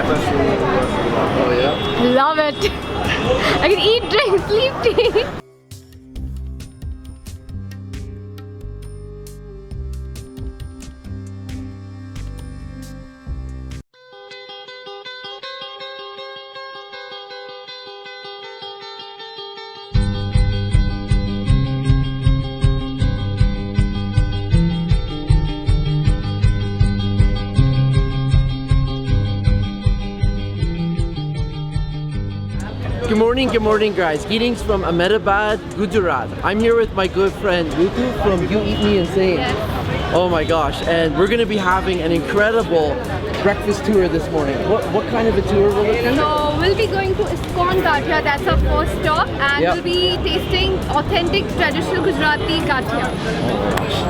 Oh yeah? Love it. I can eat, drink, sleep, tea. Good morning guys. Greetings from Ahmedabad, Gujarat. I'm here with my good friend Ritu from You Eat Me Insane. Yes. Oh my gosh, and we're gonna be having an incredible breakfast tour this morning. What kind of a tour will it be? So we'll be going to Iskon Gathia, that's our first stop, and we'll be tasting authentic traditional Gujarati Gathia.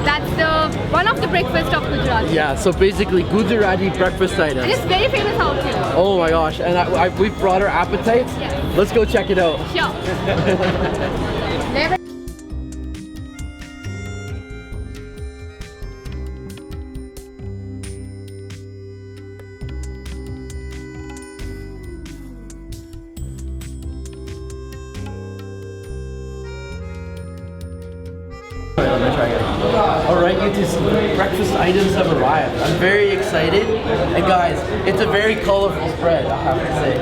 That's one of the breakfast of Gujarat. Yeah, so basically Gujarati breakfast items. And it's very famous out here. Oh my gosh, and we've brought our appetites. Yes. Let's go check it out. Sure. Never. Alright, breakfast items have arrived. I'm very excited. And guys, it's a very colorful spread, I have to say.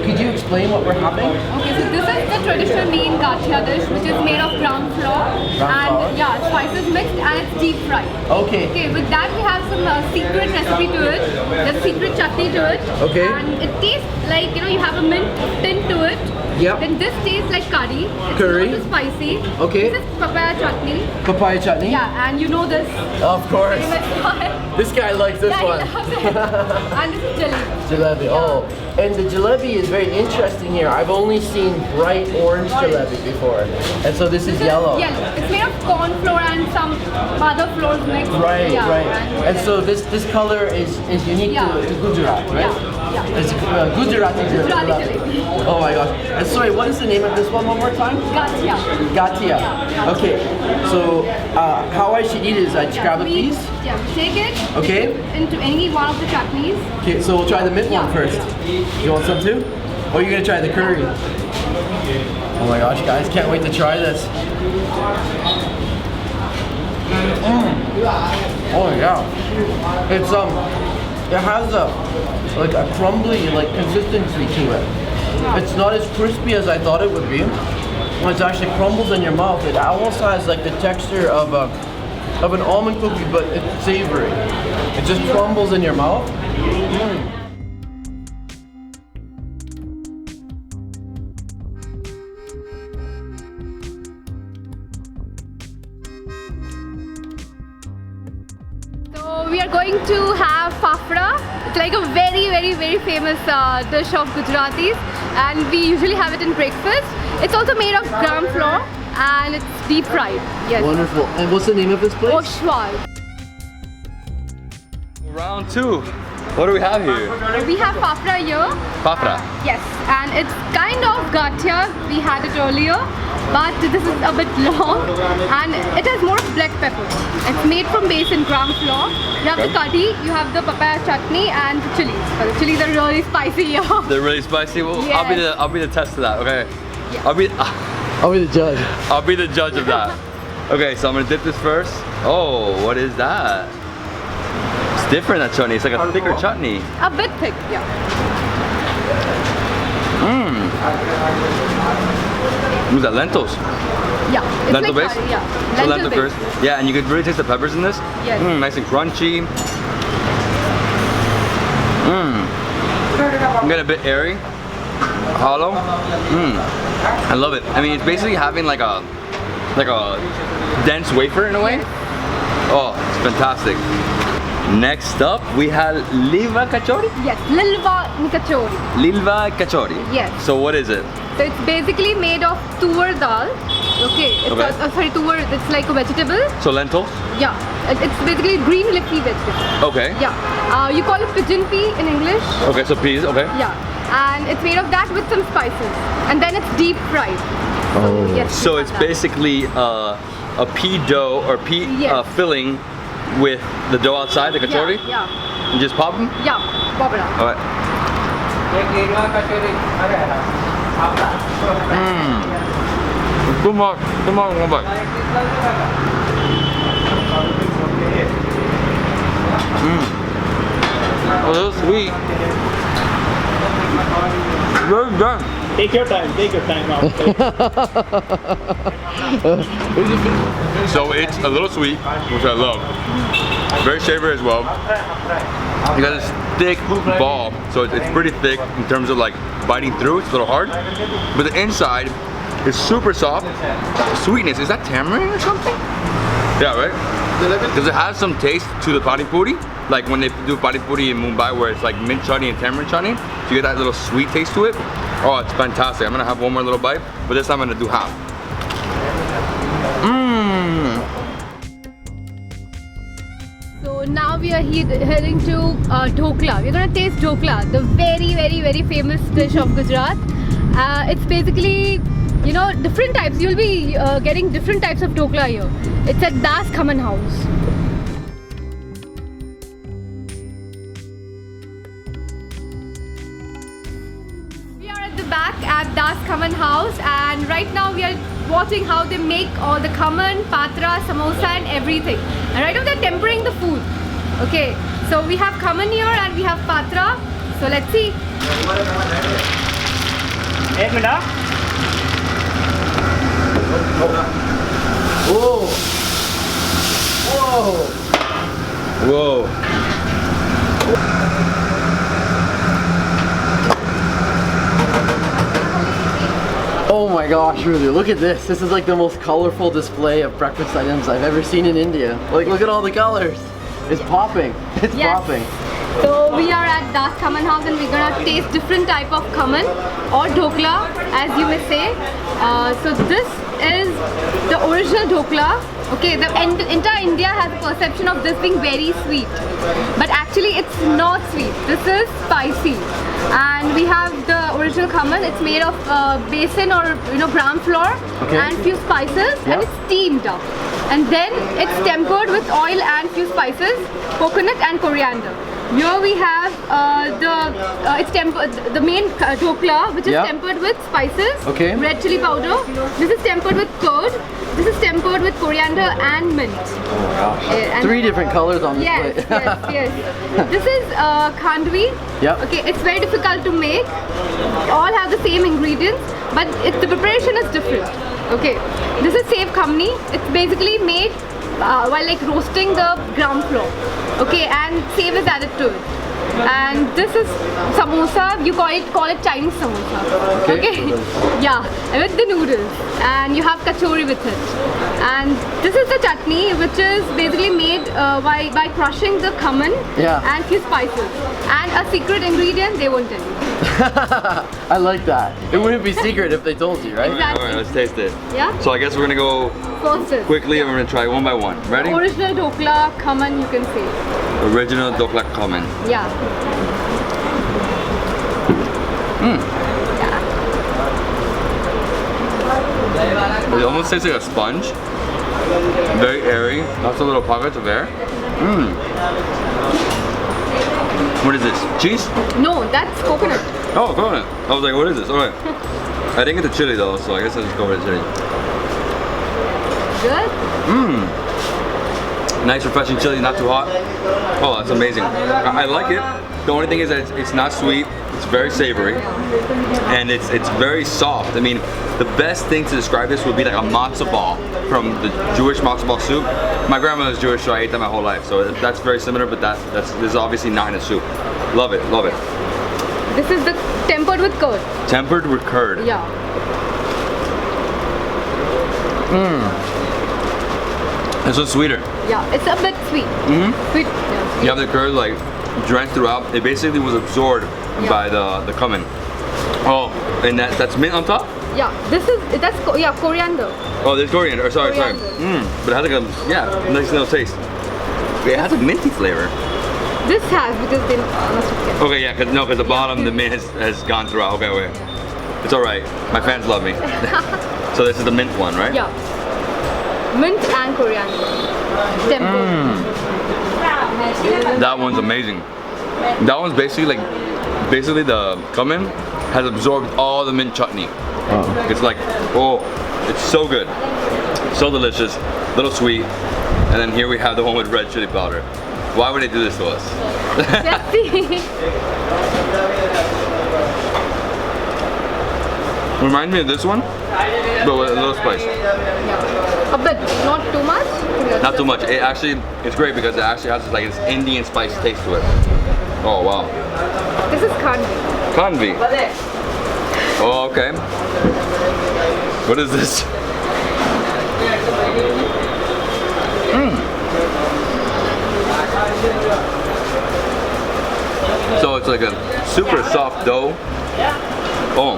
Could you explain what we're having? Okay, so this is the traditional main Gathia dish, which is made of gram flour and spices mixed, and it's deep fried. Okay. Okay, with that we have some secret recipe to it. There's a secret chutney to it. Okay. And it tastes like, you have a mint tint to it. Yep. Then this tastes like curry. It's Curry. not too spicy. Okay. This is papaya chutney. Papaya chutney? Yeah, and you know this. Of course. Famous one. This guy likes this Yeah, one. he loves it. And this is jalebi. Jalebi. Oh, and the jalebi is very interesting here. I've only seen bright orange jalebi before. And so this is yellow. Yellow. It's made of corn flour and some other flours mixed. Right, Yeah, right. And so this color is unique to Gujarat, right? Yeah. It's Gujarati Gujarati jalebi. Oh my gosh. And sorry, what is the name of this one more time? Gathia. Gathia. Okay. So how I should eat it is I grab a piece. Yeah, we take it. Okay. Dip it into any one of the chutneys. Okay, so we'll try the mint one first. You want some too? Or are you gonna try the curry? Oh my gosh, guys, can't wait to try this. Oh yeah. It's it has a crumbly consistency to it. It's not as crispy as I thought it would be. It actually crumbles in your mouth. It almost has like the texture of an almond cookie, but it's savory. It just crumbles in your mouth. So we are going to have fafda. It's like a very famous dish of Gujaratis, and we usually have it in breakfast. It's also made of gram flour and it's deep fried. Yes. Wonderful. And what's the name of this place? Oshwal. Round two. What do we have here? We have fafda here. Fafda. Yes, and it's kind of gathia. We had it earlier, but this is a bit long, and it has more of black pepper. It's made from base in gram flour. You have the curry, you have the papaya chutney, and the chilies. But the chilies are really spicy here. They're really spicy. Well, Yes. I'll be the test of that. Okay. Yeah. I'll be the judge. I'll be the judge of that. Okay, so I'm gonna dip this first. Oh, what is that? It's different, that chutney. It's like a thicker chutney. A bit thick, yeah. What's that? Lentils. Yeah. It's Lentil like base? curry, yeah. So lentil base. first. Yeah, and you could really taste the peppers in this. Yes. Nice and crunchy. I'm getting a bit airy, hollow. I love it. I mean, it's basically having like a dense wafer in a way. Oh, it's fantastic. Next up, we have Lilva Kachori? Yes, Lilva Kachori. Lilva Kachori. Yes. So what is it? So it's basically made of tuor dal. Okay. It's sorry, tuor. It's like a vegetable. So lentils? Yeah. It's basically green leafy vegetable. Okay. Yeah. You call it pigeon pea in English. Okay, so peas, okay. Yeah. And it's made of that with some spices. And then it's deep fried. Oh. Yes. So it's basically a pea dough or pea filling with the dough outside, the kachori? Yeah. And just pop them? Yeah. Pop it out. Alright. Too much. Too much. One bite. Oh, that's sweet. Very done. Take your time now. So it's a little sweet, which I love. Very savory as well. You got this thick ball, so it's pretty thick in terms of like biting through. It's a little hard, but the inside is super soft. Sweetness, is that tamarind or something? Yeah, right? Because it has some taste to the pani puri, like when they do pani puri in Mumbai where it's like mint chutney and tamarind chutney. So you get that little sweet taste to it. Oh, it's fantastic. I'm gonna have one more little bite, but this time I'm gonna do half. So now we are heading to dhokla. We're gonna taste dhokla, the very, very, very famous dish of Gujarat. It's basically, you know, different types. You'll be getting different types of dhokla here. It's at Das Common House. We are at the back at Das Common House, and right now we are watching how they make all the khaman, patra, samosa and everything. And right now they're tempering the food. Okay, so we have khaman here and we have patra. So let's see. एक minute Whoa! Whoa! Whoa. Oh my gosh, really, look at this. This is like the most colorful display of breakfast items I've ever seen in India. Like, look at all the colors. It's popping. It's popping. So we are at Das Common House and we're gonna taste different type of khaman or dhokla, as you may say. So this is the original dhokla. Okay, the entire India has a perception of this being very sweet, but actually it's not sweet. This is spicy, and we have the original khaman. It's made of besan or gram flour and few spices, and it's steamed up, and then it's tempered with oil and few spices, coconut and coriander. Here we have the main dhokla, which is tempered with spices, red chili powder. This is tempered with curd. This is tempered with coriander and mint. Oh gosh. 3 different colors on this plate. Yes. This is khandvi. Okay, it's very difficult to make. All have the same ingredients, but the preparation is different. Okay, this is sev khamni. It's basically made while like roasting the gram flour. Okay, and sev is added to it. And this is samosa. You call it Chinese samosa. Okay. Yeah, with the noodles, and you have kachori with it. And this is the chutney, which is basically made by crushing the khaman and few spices. And a secret ingredient they won't tell you. I like that. It wouldn't be secret if they told you, right? Exactly. Alright, let's taste it. Yeah. So I guess we're gonna go First quickly and we're gonna try one by one. Ready? Original dhokla khaman, you can say. Original dhokla khaman. Yeah. It almost tastes like a sponge. Very airy. Lots of little pockets of air. What is this? Cheese? No, that's coconut. Oh, coconut. I was like, what is this? Alright. I didn't get the chili though, so I guess I'll just go with the chili. Good? Nice refreshing chili, not too hot. Oh, that's amazing. I like it. The only thing is that it's not sweet. It's very savory, and it's very soft. I mean, the best thing to describe this would be like a matzo ball from the Jewish matzo ball soup. My grandma was Jewish, so I ate that my whole life. So that's very similar, but this is obviously not in a soup. Love it, love it. This is the tempered with curd. Tempered with curd. Yeah. This one's sweeter. Yeah, it's a bit sweet. Sweet. Yeah. You have the curd like drenched throughout. It basically was absorbed by the khaman. Oh, and that's mint on top? Yeah, that's coriander. Oh, there's coriander. Sorry. But it has like a nice little taste. Okay, it has a minty flavor. This has, because they must have kept. Okay, yeah, because the bottom, the mint has gone throughout. Okay. It's alright. My fans love me. So this is the mint one, right? Yeah. Mint and coriander. Tempered. That one's amazing. That one's basically like basically the cumin has absorbed all the mint chutney. It's like, oh, it's so good. So delicious, a little sweet. And then here we have the one with red chili powder. Why would they do this to us? Let's see. Reminds me of this one, but with a little spice. A bit, not too much. Not too much. It actually, it's great because it actually has like this Indian spice taste to it. Oh wow. This is kanvi. Kanvi. Oh, okay. What is this? So it's like a super soft dough. Oh,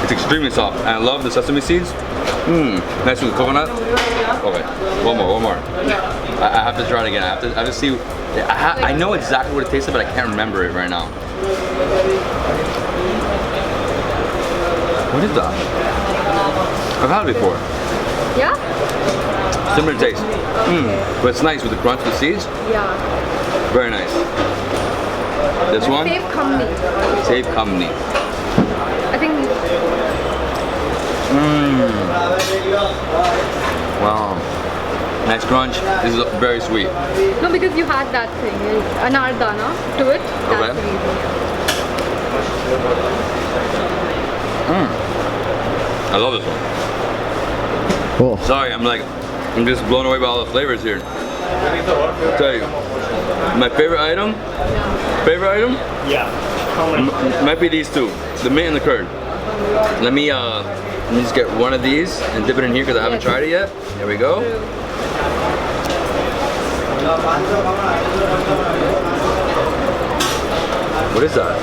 it's extremely soft. And I love the sesame seeds. Nice with coconut. Okay, one more. I have to try it again. I have to see. I know exactly what it tastes like, but I can't remember it right now. What is that? I've had it before. Yeah? Similar taste. But it's nice with the crunch of the seeds. Yeah. Very nice. This one? Save company. Save company. I think. Wow. Nice crunch. This is very sweet. No, because you had that thing, anardana to it. That's Okay. the reason. I love this one. Cool. Sorry, I'm just blown away by all the flavors here. I'll tell you, my favorite item Yeah. How many? might be these two, the mint and the curd. Let me just get one of these and dip it in here because I haven't tried it yet. There we go. What is that?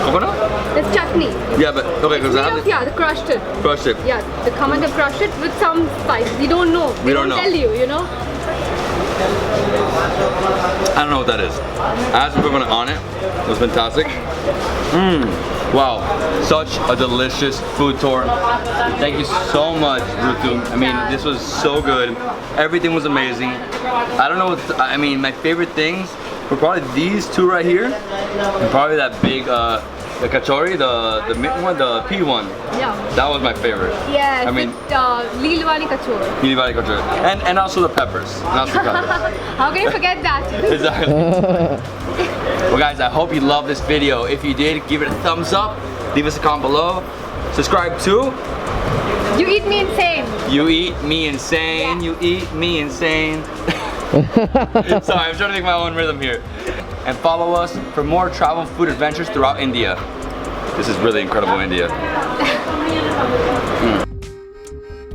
Coconut? It's chutney. Yeah, but okay, because I have Yeah, they crushed it. crushed it. Yeah, the command have crushed it with some spice. We don't know. We don't know. Tell you, you know. I don't know what that is. I had some coconut on it. It was fantastic. Wow, such a delicious food tour. Thank you so much, Rutu. I mean, this was so good. Everything was amazing. I don't know what, I mean, my favorite things were probably these two right here. And probably that big, the kachori, the mint one, the pea one. Yeah. That was my favorite. Yes. I mean, Lilwani kachor. Ahmedabadi kachori. And also the peppers. And also the peppers. How can you forget that? Exactly. Well guys, I hope you loved this video. If you did, give it a thumbs up. Leave us a comment below. Subscribe to You eat me insane. You Eat Me Insane. You Eat Me Insane. Sorry, I'm trying to make my own rhythm here. And follow us for more travel food adventures throughout India. This is really incredible India.